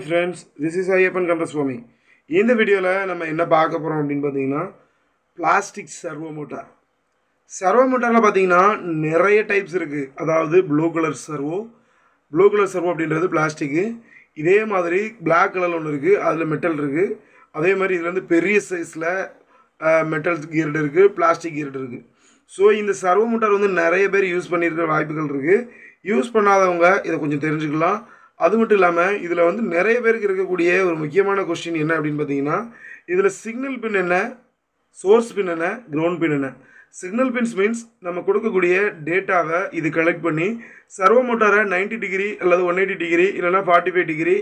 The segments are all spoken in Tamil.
Friends, this is Ayappan Kandaswamy. இந்த வீடியோல நம்ம என்ன பார்க்க போறோம் அப்படினு பாத்தீங்கன்னா பிளாஸ்டிக் சர்வோ மோட்டார். சர்வோ மோட்டார்ல பாத்தீங்கன்னா நிறைய டைப்ஸ் இருக்கு. அதாவது ப்ளூ கலர் சர்வோ அப்படின்றது பிளாஸ்டிக். இதே மாதிரி Black கலர்ல ஒன்னு இருக்கு. அதுல மெட்டல் இருக்கு. அதே மாதிரி இதுல இருந்து பெரிய சைஸ்ல மெட்டல் கியர்டு இருக்கு, பிளாஸ்டிக் கியர்டு இருக்கு. சோ இந்த சர்வோ மோட்டார் வந்து நிறைய பேர் யூஸ் பண்ணியிருக்கிற வாய்ப்புகள் இருக்கு. யூஸ் பண்ணாதவங்க இத கொஞ்சம் தெரிஞ்சுக்கலாம். அது மட்டும் இல்லாம இதுல வந்து நிறைய பேருக்கு இருக்கக்கூடிய ஒரு முக்கியமான क्वेश्चन என்ன அப்படினு பாத்தீங்கன்னா இதுல சிக்னல் பின் என்ன, சோர்ஸ் பின் என்ன, கிரவுண்ட் பின் என்ன. சிக்னல் பின்ஸ் மீன்ஸ் நம்ம கொடுக்கக்கூடிய டேட்டாவை இது கலெக்ட் பண்ணி சர்வோ மோட்டாரை 90 டிகிரி அல்லது 180 டிகிரி இல்லனா 45 டிகிரி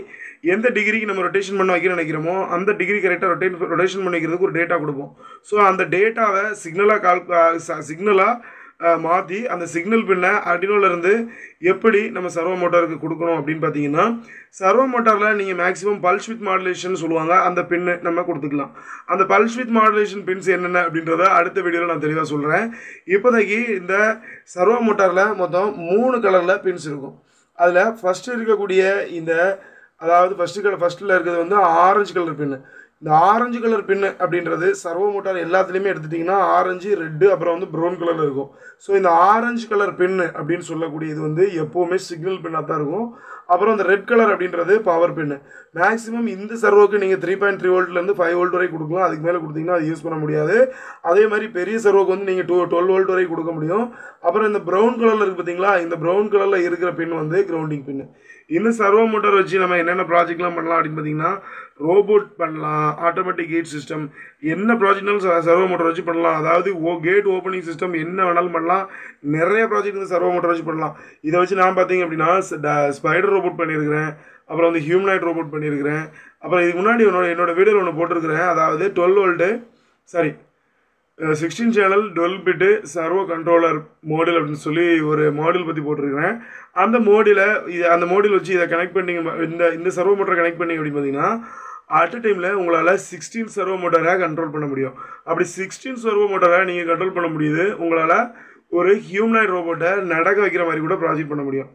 எந்த டிகிரிக்கு நம்ம ரொட்டேஷன் பண்ண வைக்க நினைக்கிறோமோ அந்த டிகிரி கரெக்ட்டா ரொட்டேஷன் பண்ணி வைக்கிறதுக்கு ஒரு டேட்டா கொடுப்போம். சோ அந்த டேட்டாவை சிக்னலா மாத்தி அந்த சிக்னல் பின்ன ஆர்டினோல இருந்து எப்படி நம்ம சர்வோ மோட்டாருக்கு கொடுக்கணும் அப்படினு பாத்தீங்கன்னா சர்வோ மோட்டார்ல நீங்க மேக்ஸिमम பல்ஸ் வித் மாடுலேஷன் சொல்லுவாங்க. அந்த பின் நம்ம கொடுத்துக்கலாம். அந்த பல்ஸ் வித் மாடுலேஷன் பின்ஸ் என்னென்ன அப்படின்றத அடுத்த வீடியோல நான் தெளிவா சொல்றேன். இப்போதைக்கு இந்த சர்வோ மோட்டார்ல மொத்தம் 3 கலர்ல பின்ஸ் இருக்கும். அதுல ஃபர்ஸ்ட் இருக்கக்கூடிய இந்த அதாவது ஃபர்ஸ்ட்ல இருக்குது வந்து ஆரஞ்சு கலர் பின். இந்த ஆரஞ்சு கலர் பின் அப்படின்றது சர்வோ மோட்டார் எல்லாத்துலயுமே எடுத்துட்டீங்கன்னா ஆரஞ்சு, ரெட் அப்புறம் வந்து ப்ரௌன் கலர்ல இருக்கும். சோ இந்த ஆரஞ்சு கலர் பின் அப்படினு சொல்லக்கூடிய இது வந்து எப்பவுமே சிக்னல் பின்னா தான் இருக்கும். அப்புறம் இந்த ரெட் கலர் அப்படின்றது பவர் பின். மேக்ஸिमम இந்த சர்வோக்கு நீங்க 3.3 வோல்ட்ல இருந்து 5 வோல்ட் வரை கொடுக்கலாம். அதுக்கு மேல கொடுத்தீங்கன்னா அது யூஸ் பண்ண முடியாது. அதே மாதிரி பெரிய சர்வோக்கு வந்து நீங்க 12 வோல்ட் வரை கொடுக்க முடியும். அப்புறம் இந்த பிரவுன் கலர்ல இருக்கு பாத்தீங்களா, இந்த பிரவுன் கலர்ல இருக்கிற பின் வந்து கிரவுண்டிங் பின். இந்த சர்வோ மோட்டார் வச்சு நம்ம என்னென்ன ப்ராஜெக்ட்லாம் பண்ணலாம் அப்படினு பாத்தீங்கன்னா ரோபோட் பண்ணலாம், ஆட்டோமேட்டிக் கேட் சிஸ்டம், என்ன ப்ராஜெக்ட்னாலும் சர்வோ மோட்டார் வச்சு பண்ணலாம். அதாவது கேட் ஓபனிங் சிஸ்டம் என்ன வேணாலும் பண்ணலாம். நிறைய ப்ராஜெக்ட் இந்த சர்வோ மோட்டார் வச்சு பண்ணலாம். இதை வச்சு நான் பாத்தீங்க அப்படின்னா ஸ்பைடர் ரோபோட் பண்ணியிருக்கிறேன், அப்புறம் வந்து ஹியூமனாய்ட் ரோபோட் பண்ணியிருக்கிறேன். அப்புறம் இதுக்கு முன்னாடி என்னோட வீடியோவில் ஒன்று போட்டிருக்கிறேன். அதாவது 16 channel 12 bit servo controller model அப்படின்னு சொல்லி ஒரு மாடல் பற்றி போட்டிருக்கிறேன். அந்த மாடல் வச்சு இதை கனெக்ட் பண்ணி இந்த சர்வோ மோட்டரை கனெக்ட் பண்ணி அப்படின்னு பார்த்தீங்கன்னா அட் அ டைமில் உங்களால் 16 சர்வோ மோட்டரை கண்ட்ரோல் பண்ண முடியும். அப்படி 16 சர்வோ மோட்டரை நீங்கள் கண்ட்ரோல் பண்ண முடியுது. உங்களால் ஒரு ஹியூமனாய்ட் ரோபோட்டை நடக்க வைக்கிற மாதிரி கூட ப்ராஜெக்ட் பண்ண முடியும்.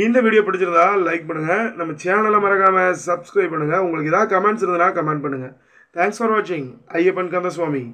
இந்த வீடியோ பிடிச்சிருந்தா லைக் பண்ணுங்க, நம்ம சேனலை மறக்காம சப்ஸ்கிரைப் பண்ணுங்க. உங்களுக்கு ஏதாவது கமெண்ட்ஸ் இருந்தா கமெண்ட் பண்ணுங்க. தேங்க்ஸ் ஃபார் வாட்சிங். ஐயப்பன் கந்தசுவாமி.